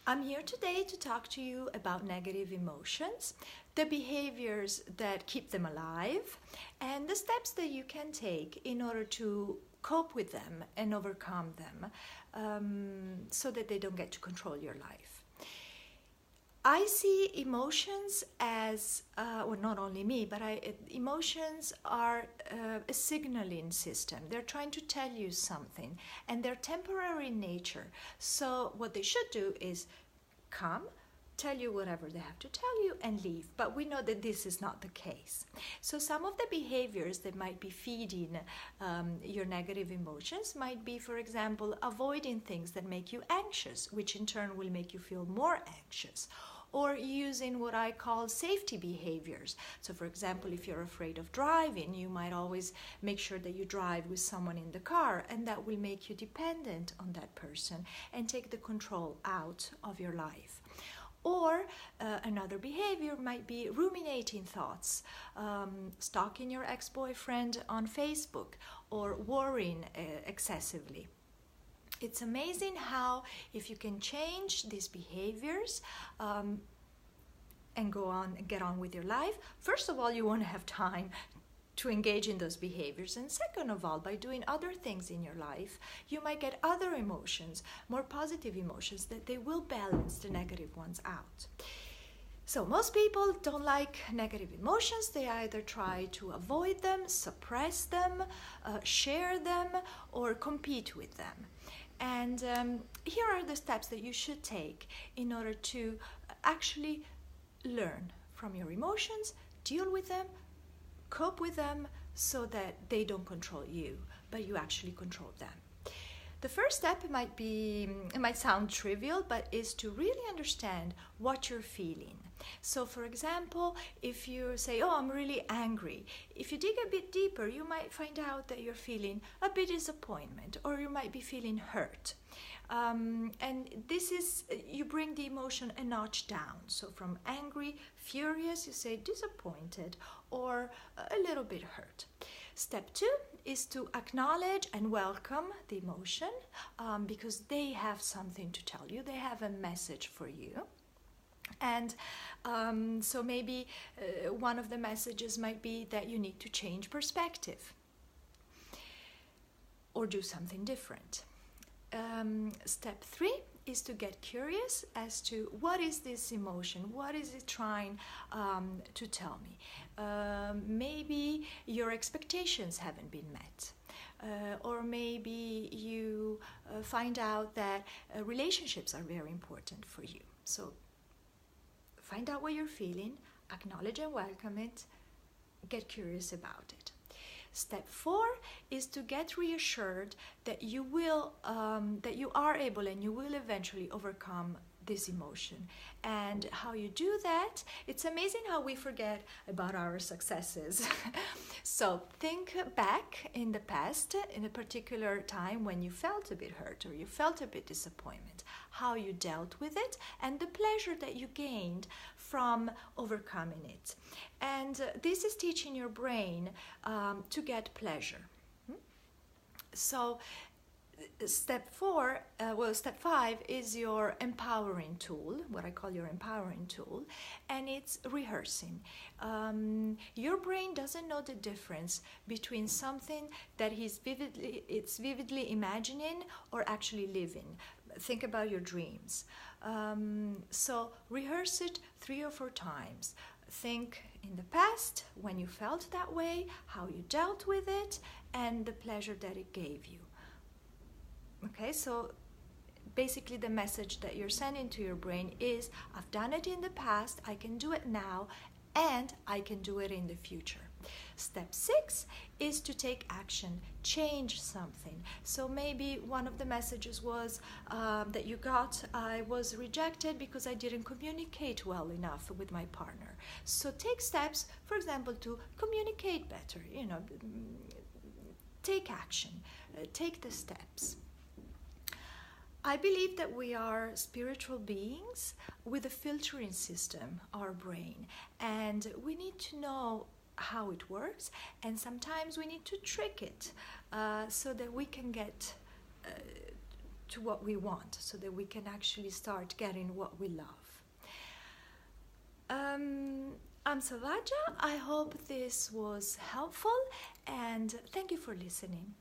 I'm here today to talk to you about negative emotions, the behaviors that keep them alive, and the steps that you can take in order to cope with them and overcome them so that they don't get to control your life. I see emotions as, well, not only me, but emotions are a signaling system. They're trying to tell you something, and they're temporary in nature. So what they should do is come, tell you whatever they have to tell you, and leave. But we know that this is not the case. So some of the behaviors that might be feeding your negative emotions might be, for example, avoiding things that make you anxious, which in turn will make you feel more anxious. Or using what I call safety behaviors. So for example, if you're afraid of driving, you might always make sure that you drive with someone in the car, and that will make you dependent on that person and take the control out of your life. Or another behavior might be ruminating thoughts, stalking your ex-boyfriend on Facebook, or worrying excessively. It's amazing how if you can change these behaviors and get on with your life, first of all, you won't have time to engage in those behaviors, and second of all, by doing other things in your life, you might get other emotions, more positive emotions, that they will balance the negative ones out. So most people don't like negative emotions. They either try to avoid them, suppress them, share them, or compete with them. And here are the steps that you should take in order to actually learn from your emotions, deal with them, cope with them so that they don't control you, but you actually control them. The first step it might sound trivial, but is to really understand what you're feeling. So for example, if you say, oh, I'm really angry, if you dig a bit deeper, you might find out that you're feeling a bit disappointment, or you might be feeling hurt. And this is, you bring the emotion a notch down. So from angry, furious, you say disappointed, or a little bit hurt. Step 2 is to acknowledge and welcome the emotion because they have something to tell you. They have a message for you. And so maybe one of the messages might be that you need to change perspective or do something different. Step 3 is to get curious as to what is this emotion, what is it trying to tell me. Maybe your expectations haven't been met. Or maybe you find out that relationships are very important for you. So find out what you're feeling, acknowledge and welcome it, get curious about it. Step 4 is to get reassured that you are able and you will eventually overcome this emotion. And how you do that, it's amazing how we forget about our successes. So think back in the past, in a particular time when you felt a bit hurt or you felt a bit disappointment, how you dealt with it, and the pleasure that you gained from overcoming it. And this is teaching your brain to get pleasure. So step 5 is your empowering tool, what I call your empowering tool, and it's rehearsing. Your brain doesn't know the difference between something that it's vividly imagining or actually living. Think about your dreams. So rehearse it 3 or 4 times. Think in the past when you felt that way, how you dealt with it, and the pleasure that it gave you. Okay, so basically the message that you're sending to your brain is, I've done it in the past, I can do it now, and I can do it in the future. Step 6 is to take action, change something. So maybe one of the messages was that you got, I was rejected because I didn't communicate well enough with my partner. So take steps, for example, to communicate better, take action, take the steps. I believe that we are spiritual beings with a filtering system, our brain, and we need to know how it works, and sometimes we need to trick it so that we can get to what we want, so that we can actually start getting what we love. I'm Salvaja. I hope this was helpful, and thank you for listening.